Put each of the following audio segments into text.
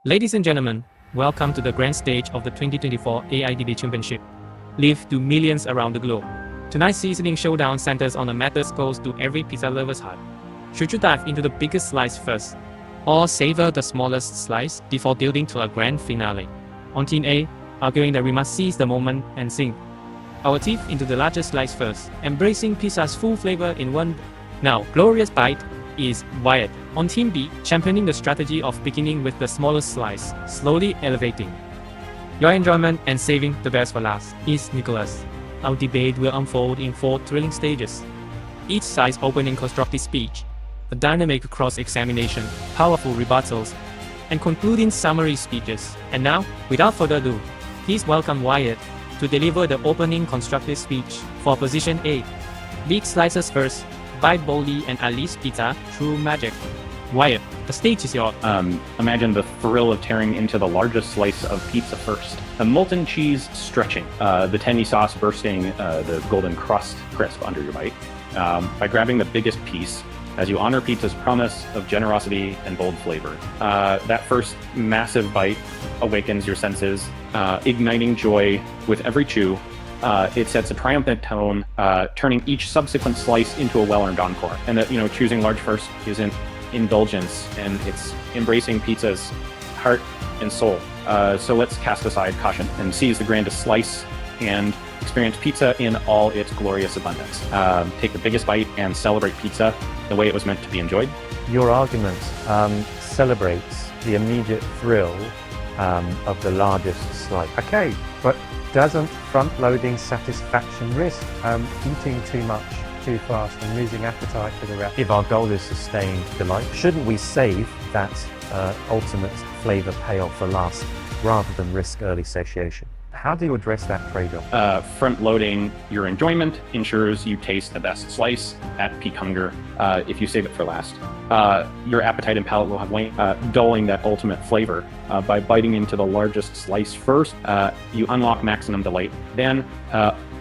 Ladies and gentlemen, welcome to the grand stage of the 2024 AIDB Championship. Live to millions around the globe. Tonight's seasoning showdown centers on a matter close to every pizza lover's heart. Should you dive into the biggest slice first, or savor the smallest slice before building to a grand finale? On Team A, arguing that we must seize the moment and sink our teeth into the largest slice first, embracing pizza's full flavor in one now glorious bite, is Wyatt. On Team B, championing the strategy of beginning with the smallest slice, slowly elevating your enjoyment and saving the best for last, is Nicholas. Our debate will unfold in 4 thrilling stages, each side opening constructive speech, a dynamic cross-examination, powerful rebuttals, and concluding summary speeches. And now, without further ado, please welcome Wyatt to deliver the opening constructive speech for position A. Big slices first, bite boldly and unleash pizza through magic. Wyatt, the stage is yours. Imagine the thrill of tearing into the largest slice of pizza first. The molten cheese stretching, the tangy sauce bursting, the golden crust crisp under your bite. By grabbing the biggest piece, as you honor pizza's promise of generosity and bold flavor. That first massive bite awakens your senses, igniting joy with every chew. It sets a triumphant tone, turning each subsequent slice into a well-earned encore. And that, choosing large first isn't indulgence, and it's embracing pizza's heart and soul. So let's cast aside caution and seize the grandest slice and experience pizza in all its glorious abundance. Take the biggest bite and celebrate pizza the way it was meant to be enjoyed. Your argument celebrates the immediate thrill of the largest slice. Okay, but doesn't front-loading satisfaction risk eating too much too fast and losing appetite for the rest? If our goal is sustained delight, shouldn't we save that ultimate flavor payoff for last rather than risk early satiation? How do you address that trade-off? Front-loading your enjoyment ensures you taste the best slice at peak hunger. If you save it for last, your appetite and palate will have waned, dulling that ultimate flavor. By biting into the largest slice first, you unlock maximum delight. Then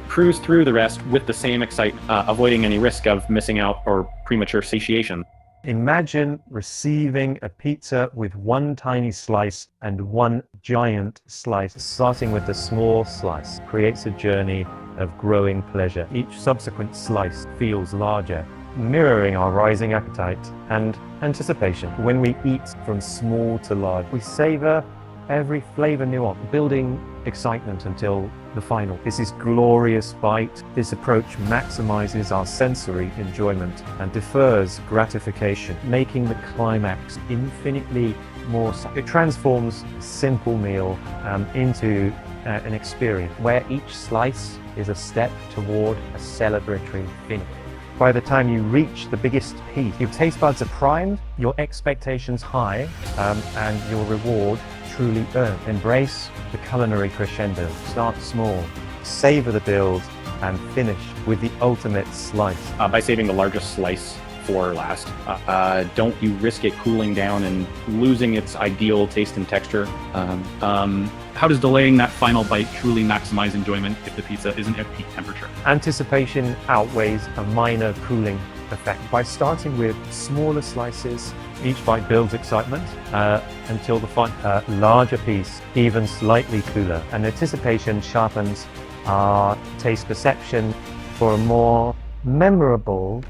cruise through the rest with the same excitement, avoiding any risk of missing out or premature satiation. Imagine receiving a pizza with one tiny slice and one giant slice. Starting with the small slice creates a journey of growing pleasure. Each subsequent slice feels larger, mirroring our rising appetite and anticipation. When we eat from small to large, we savor every flavor nuance, building excitement until the final. This is glorious bite. This approach maximizes our sensory enjoyment and defers gratification, making the climax infinitely more. It transforms a simple meal into an experience where each slice is a step toward a celebratory finish. By the time you reach the biggest piece, your taste buds are primed, your expectations high, and your reward truly earned. Embrace the culinary crescendo. Start small, savor the build, and finish with the ultimate slice. By saving the largest slice for last, don't you risk it cooling down and losing its ideal taste and texture. How does delaying that final bite truly maximize enjoyment if the pizza isn't at peak temperature? Anticipation outweighs a minor cooling effect. By starting with smaller slices, each bite builds excitement until the larger piece, even slightly cooler. And anticipation sharpens our taste perception for a more memorable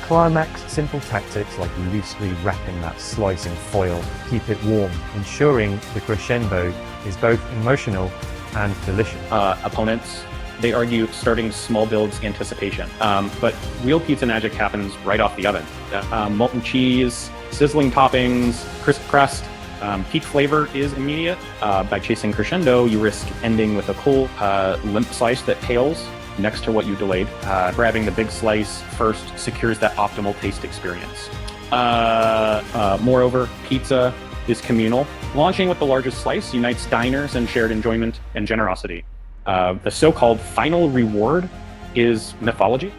climax. Simple tactics like loosely wrapping that slice in foil keep it warm, ensuring the crescendo is both emotional and delicious. Opponents, they argue starting small builds anticipation, but real pizza magic happens right off the oven. Molten cheese, sizzling toppings, crisp crust, peak flavor is immediate. By chasing crescendo, you risk ending with a cool, limp slice that pales next to what you delayed. Grabbing the big slice first secures that optimal taste experience. Moreover, pizza is communal. Launching with the largest slice unites diners in shared enjoyment and generosity. The so-called final reward is mythology.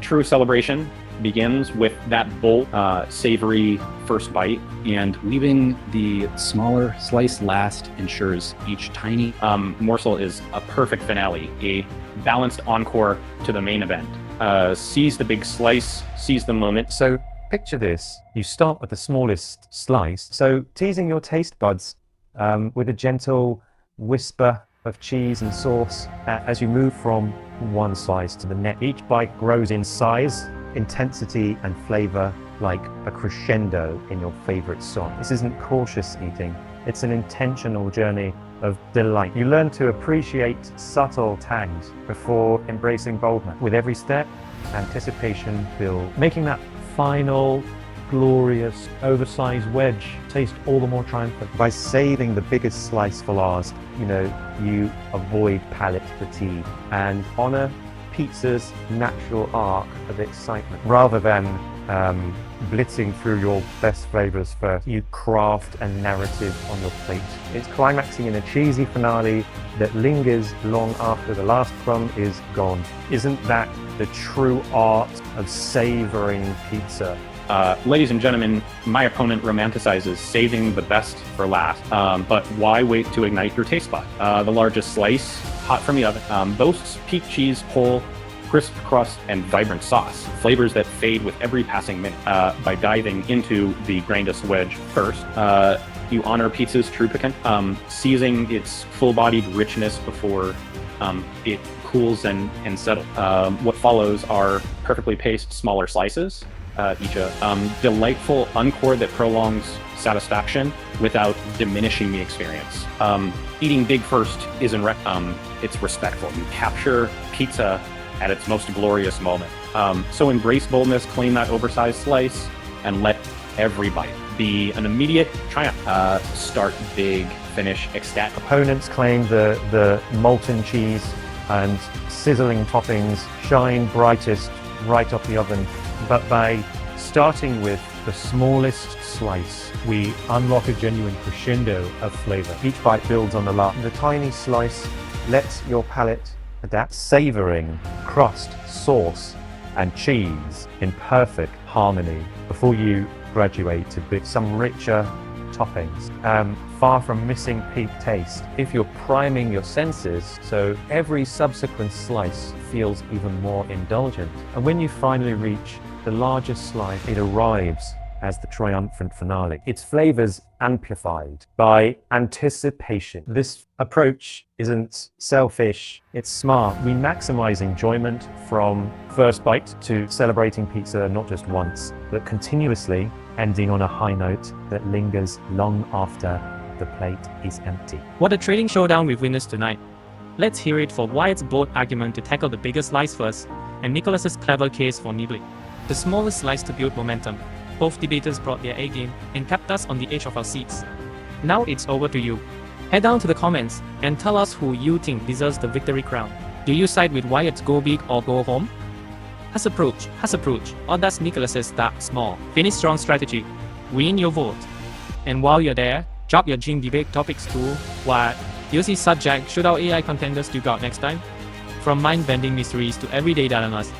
True celebration begins with that bold, savory first bite, and leaving the smaller slice last ensures each tiny morsel is a perfect finale, a balanced encore to the main event. Seize the big slice, seize the moment. So Picture this. You start with the smallest slice, so teasing your taste buds with a gentle whisper of cheese and sauce as you move from one slice to the next. Each bite grows in size, intensity, and flavor like a crescendo in your favorite song. This isn't cautious eating, it's an intentional journey of delight. You learn to appreciate subtle tangs before embracing boldness. With every step, anticipation builds, making that final, glorious, oversized wedge taste all the more triumphant. By saving the biggest slice for last, you avoid palate fatigue and honor pizza's natural arc of excitement. Rather than blitzing through your best flavors first, you craft a narrative on your plate. It's climaxing in a cheesy finale that lingers long after the last crumb is gone. Isn't that the true art of savoring pizza? Ladies and gentlemen, my opponent romanticizes saving the best for last, but why wait to ignite your taste bud? The largest slice, hot from the oven, boasts peak cheese, whole, crisp crust, and vibrant sauce, flavors that fade with every passing minute. By diving into the grandest wedge first, you honor pizza's true piquant, seizing its full-bodied richness before it cools and settles. What follows are perfectly paced smaller slices, each a delightful encore that prolongs satisfaction without diminishing the experience. Eating big first isn't it's respectful. You capture pizza at its most glorious moment. So embrace boldness, claim that oversized slice, and let every bite be an immediate triumph. Start big, finish ecstatic. Opponents claim the molten cheese and sizzling toppings shine brightest right off the oven. But by starting with the smallest slice, we unlock a genuine crescendo of flavor. Each bite builds on the last. The tiny slice lets your palate adapt, savoring crust, sauce, and cheese in perfect harmony before you graduate to some richer toppings. Far from missing peak taste, if you're priming your senses, so every subsequent slice feels even more indulgent. And when you finally reach the largest slice, it arrives as the triumphant finale. Its flavors amplified by anticipation. This approach isn't selfish, it's smart. We maximize enjoyment from first bite to celebrating pizza not just once, but continuously, ending on a high note that lingers long after the plate is empty. What a trading showdown with winners tonight. Let's hear it for Wyatt's bold argument to tackle the biggest slice first, and Nicholas's clever case for nibbling the smallest slice to build momentum. Both debaters brought their A game and kept us on the edge of our seats. Now it's over to you. Head down to the comments and tell us who you think deserves the victory crown. Do you side with Wyatt's go big or go home? Has approach, or does Nicholas's start small? Finish strong strategy. Win your vote. And while you're there, drop your gym debate topics too. What juicy subject should our AI contenders duke out next time? From mind-bending mysteries to everyday dilemmas,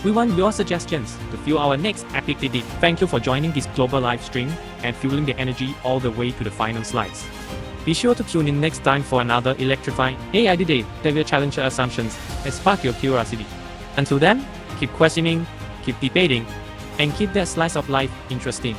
we want your suggestions to fuel our next epic debate. Thank you for joining this global live stream and fueling the energy all the way to the final slice. Be sure to tune in next time for another electrifying AI debate that will challenge your assumptions and spark your curiosity. Until then, keep questioning, keep debating, and keep that slice of life interesting.